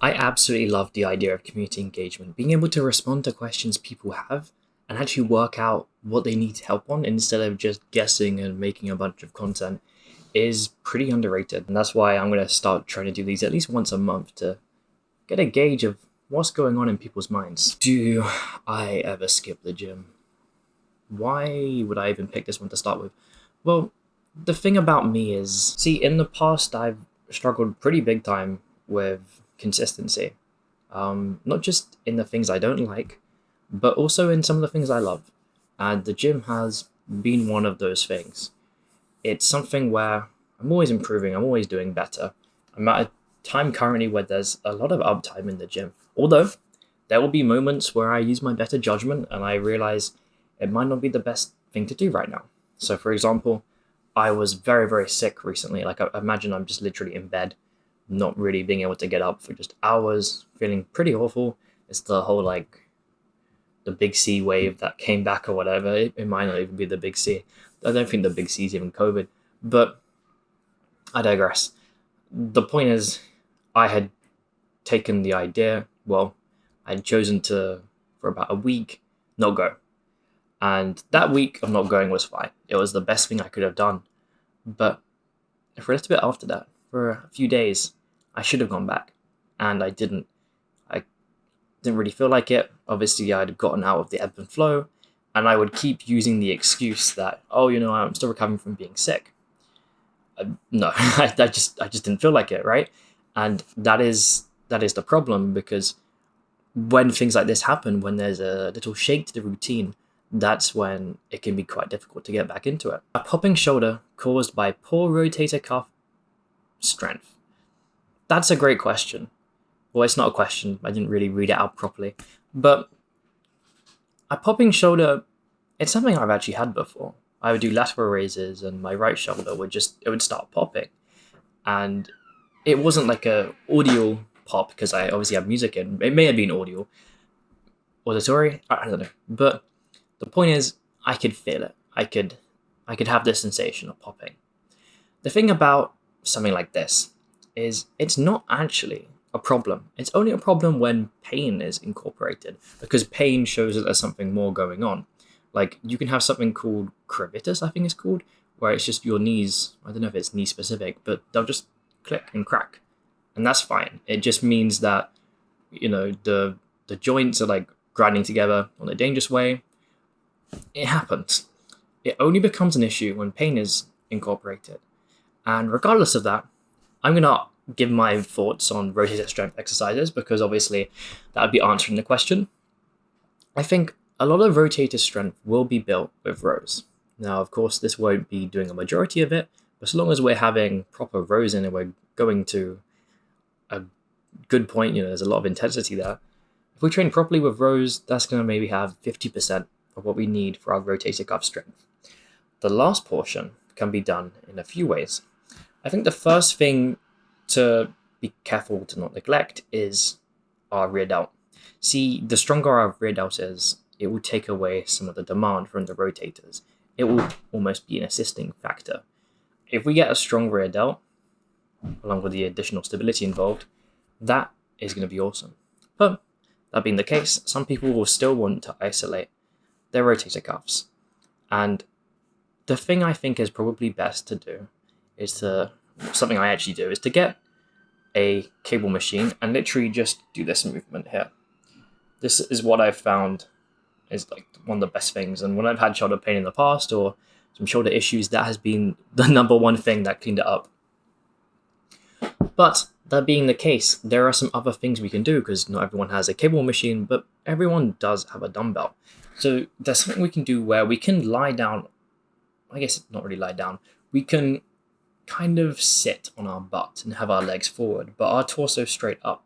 I absolutely love the idea of community engagement, being able to respond to questions people have and actually work out what they need help on instead of just guessing and making a bunch of content is pretty underrated. And that's why I'm going to start trying to do these at least once a month to get a gauge of what's going on in people's minds. Do I ever skip the gym? Why would I even pick this one to start with? Well, the thing about me is, see, in the past, I've struggled pretty big time with consistency. Not just in the things I don't like, but also in some of the things I love. And the gym has been one of those things. It's something where I'm always improving, I'm always doing better. I'm at a time currently where there's a lot of uptime in the gym. Although, there will be moments where I use my better judgment and I realize it might not be the best thing to do right now. So, for example, I was very, very sick recently. Like, I imagine I'm just literally in bed, not really being able to get up for just hours, feeling pretty awful. It's the whole, like, the big C wave that came back or whatever. It might not even be the big C. I don't think the big C is even COVID. But I digress. The point is, I had taken the idea, well, I'd chosen to, for about a week, not go. And that week of not going was fine. It was the best thing I could have done. But for a little bit after that, for a few days, I should have gone back. And I didn't. I didn't really feel like it. Obviously, I'd gotten out of the ebb and flow. And I would keep using the excuse that, oh, I'm still recovering from being sick. No, I just didn't feel like it, right? And that is the problem, because when things like this happen, when there's a little shake to the routine, that's when it can be quite difficult to get back into it. A popping shoulder caused by poor rotator cuff strength. That's a great question. Well, it's not a question. I didn't really read it out properly. But a popping shoulder, it's something I've actually had before. I would do lateral raises and my right shoulder would start popping. And it wasn't like a audio pop because I obviously have music in. It may have been auditory. I don't know. But the point is, I could feel it. I could have this sensation of popping. The thing about something like this is it's not actually a problem. It's only a problem when pain is incorporated, because pain shows that there's something more going on. Like, you can have something called crevitus, I think it's called, where it's just your knees. I don't know if it's knee specific, but they'll just click and crack. And that's fine. It just means that, the joints are like grinding together on a dangerous way. It happens. It only becomes an issue when pain is incorporated. And regardless of that, I'm going to give my thoughts on rotator strength exercises, because obviously that would be answering the question. I think a lot of rotator strength will be built with rows. Now, of course, this won't be doing a majority of it, but as long as we're having proper rows in and we're going to a good point, there's a lot of intensity there. If we train properly with rows, that's going to maybe have 50% of what we need for our rotator cuff strength. The last portion can be done in a few ways. I think the first thing to be careful to not neglect is our rear delt. See, the stronger our rear delt is, it will take away some of the demand from the rotators. It will almost be an assisting factor. If we get a strong rear delt, along with the additional stability involved, that is going to be awesome. But that being the case, some people will still want to isolate their rotator cuffs. And the thing I think is probably best to do is something I actually do, is to get a cable machine and literally just do this movement here. This is what I've found is like one of the best things. And when I've had shoulder pain in the past or some shoulder issues, that has been the number one thing that cleaned it up. But that being the case, there are some other things we can do, because not everyone has a cable machine, but everyone does have a dumbbell. So there's something we can do where we can lie down. I guess not really lie down. We can kind of sit on our butt and have our legs forward, but our torso straight up.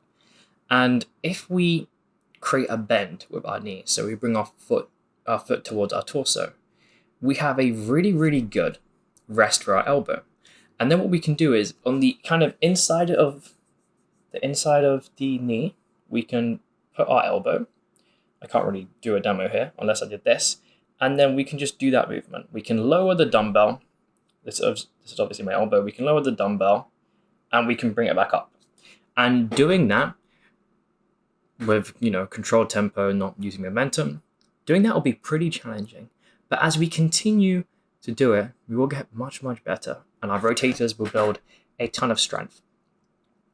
And if we create a bend with our knee, so we bring our foot towards our torso, we have a really, really good rest for our elbow. And then what we can do is on the kind of inside of the knee, we can put our elbow. I can't really do a demo here unless I did this. And then we can just do that movement. We can lower the dumbbell. This is obviously my elbow. We can lower the dumbbell and we can bring it back up. And doing that, with, controlled tempo, not using momentum. Doing that will be pretty challenging. But as we continue to do it, we will get much, much better, and our rotators will build a ton of strength.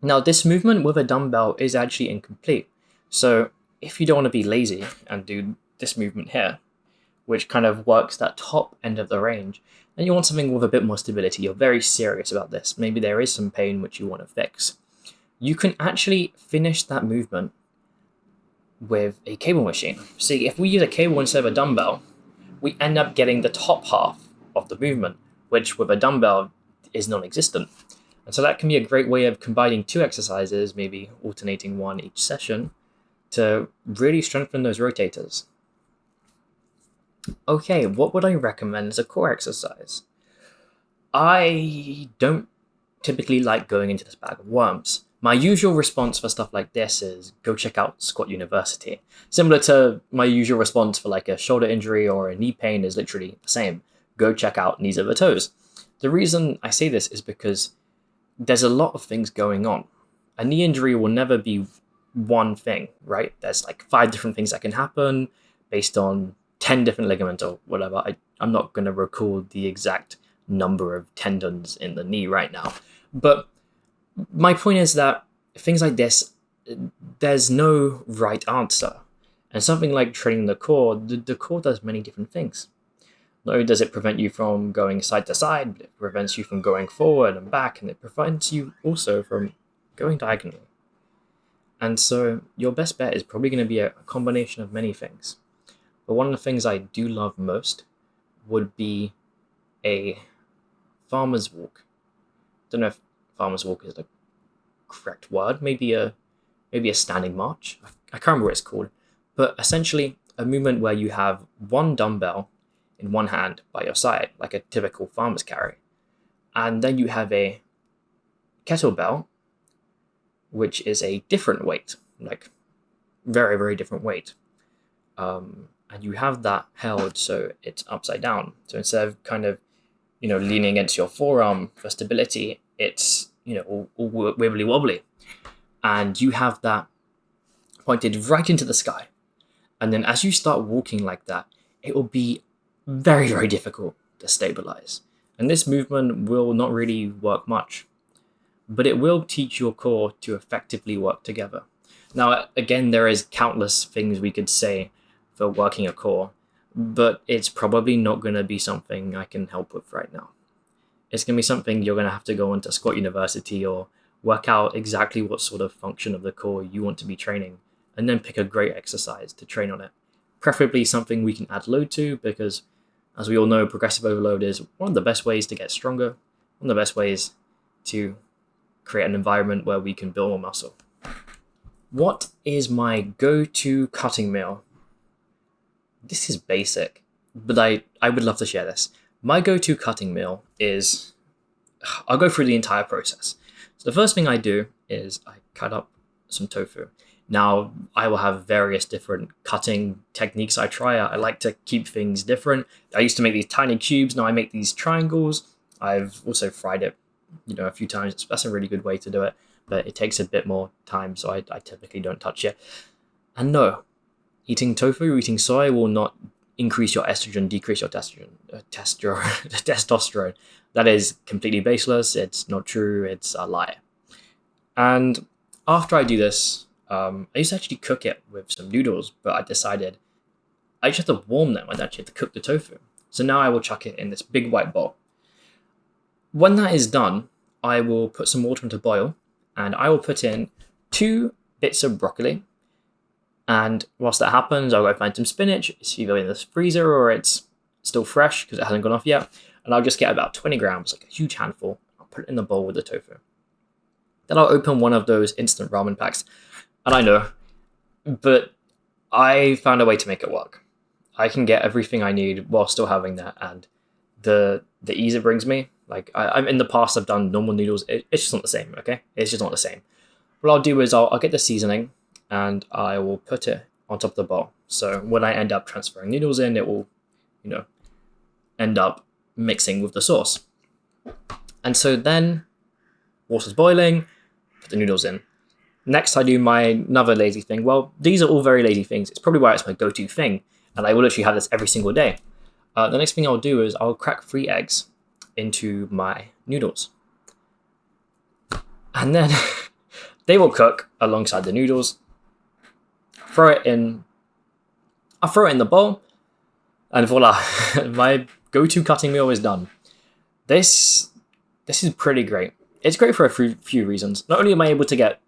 Now, this movement with a dumbbell is actually incomplete. So if you don't want to be lazy and do this movement here, which kind of works that top end of the range, and you want something with a bit more stability, you're very serious about this, maybe there is some pain which you want to fix, you can actually finish that movement with a cable machine. See, if we use a cable instead of a dumbbell, we end up getting the top half of the movement, which with a dumbbell is non-existent. And so that can be a great way of combining two exercises, maybe alternating one each session, to really strengthen those rotators. Okay, what would I recommend as a core exercise? I don't typically like going into this bag of worms. My usual response for stuff like this is go check out Squat University. Similar to my usual response for like a shoulder injury or a knee pain is literally the same. Go check out Knees Over Toes. The reason I say this is because there's a lot of things going on. A knee injury will never be one thing, right? There's like 5 different things that can happen based on 10 different ligaments or whatever. I'm not going to recall the exact number of tendons in the knee right now. But my point is that things like this, there's no right answer. And something like training the core, the core does many different things. Not only does it prevent you from going side to side, but it prevents you from going forward and back, and it prevents you also from going diagonally. And so your best bet is probably going to be a combination of many things. But one of the things I do love most would be a farmer's walk. Don't know if farmer's walk is the correct word. Maybe a standing march. I can't remember what it's called. But essentially a movement where you have one dumbbell in one hand by your side, like a typical farmer's carry. And then you have a kettlebell, which is a different weight, like very, very different weight. And you have that held so it's upside down. So instead of kind of, leaning against your forearm for stability, it's, all wibbly wobbly. And you have that pointed right into the sky. And then as you start walking like that, it will be very, very difficult to stabilize. And this movement will not really work much, but it will teach your core to effectively work together. Now, again, there is countless things we could say for working a core, but it's probably not going to be something I can help with right now. It's going to be something you're going to have to go into Squat University or work out exactly what sort of function of the core you want to be training, and then pick a great exercise to train on it. Preferably something we can add load to, because as we all know, progressive overload is one of the best ways to get stronger, one of the best ways to create an environment where we can build more muscle. What is my go-to cutting meal? This is basic, but I would love to share this. My go-to cutting meal is, I'll go through the entire process. So the first thing I do is I cut up some tofu. Now, I will have various different cutting techniques I try. I like to keep things different. I used to make these tiny cubes. Now I make these triangles. I've also fried it, a few times. That's a really good way to do it, but it takes a bit more time, so I typically don't touch it. And no, eating tofu, eating soy will not increase your estrogen, decrease your testosterone. That is completely baseless. It's not true. It's a lie. And after I do this, I used to actually cook it with some noodles, but I decided I just have to warm them. I don't actually have to cook the tofu. So now I will chuck it in this big white bowl. When that is done, I will put some water into boil, and I will put in 2 bits of broccoli. And whilst that happens, I'll go find some spinach. It's either in the freezer or it's still fresh because it hasn't gone off yet. And I'll just get about 20 grams, like a huge handful. I'll put it in the bowl with the tofu. Then I'll open one of those instant ramen packs. And I know, but I found a way to make it work. I can get everything I need while still having that. And the ease it brings me, like I'm in the past, I've done normal noodles. It's just not the same, okay? It's just not the same. What I'll do is I'll get the seasoning and I will put it on top of the bowl. So when I end up transferring noodles in, it will, end up mixing with the sauce. And so then water's boiling, put the noodles in. Next, I do my another lazy thing. Well, these are all very lazy things. It's probably why it's my go-to thing, and I will literally have this every single day. The next thing I'll do is I'll crack 3 eggs into my noodles, and then they will cook alongside the noodles. Throw it in. I'll throw it in the bowl, and voila, my go-to cutting meal is done. This is pretty great. It's great for a few reasons. Not only am I able to get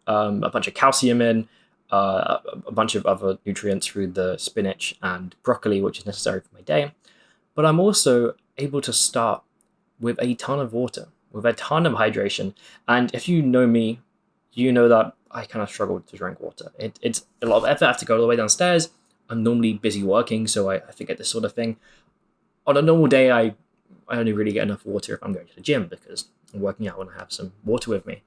a bunch of calcium in, a bunch of other nutrients through the spinach and broccoli, which is necessary for my day, but I'm also able to start with a ton of water, with a ton of hydration. And if you know me, you know that I kind of struggle to drink water. It's a lot of effort. I have to go all the way downstairs. I'm normally busy working, so I forget this sort of thing. On a normal day, I only really get enough water if I'm going to the gym because I'm working out when I have some water with me.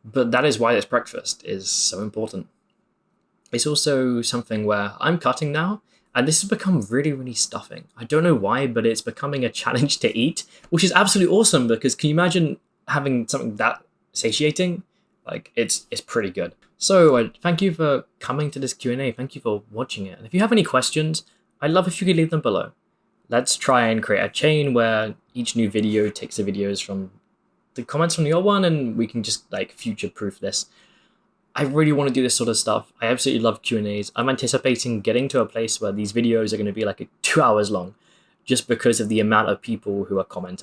But that is why this breakfast is so important. It's also something where I'm cutting now, and this has become really, really stuffing. I don't know why, but it's becoming a challenge to eat, which is absolutely awesome because can you imagine having something that satiating? Like, it's pretty good. So thank you for coming to this Q&A. Thank you for watching it. And if you have any questions, I'd love if you could leave them below. Let's try and create a chain where each new video takes the videos from the comments from your one, and we can just like future-proof this. I really want to do this sort of stuff. I absolutely love Q&As. I'm anticipating getting to a place where these videos are going to be like 2 hours long, just because of the amount of people who are commenting.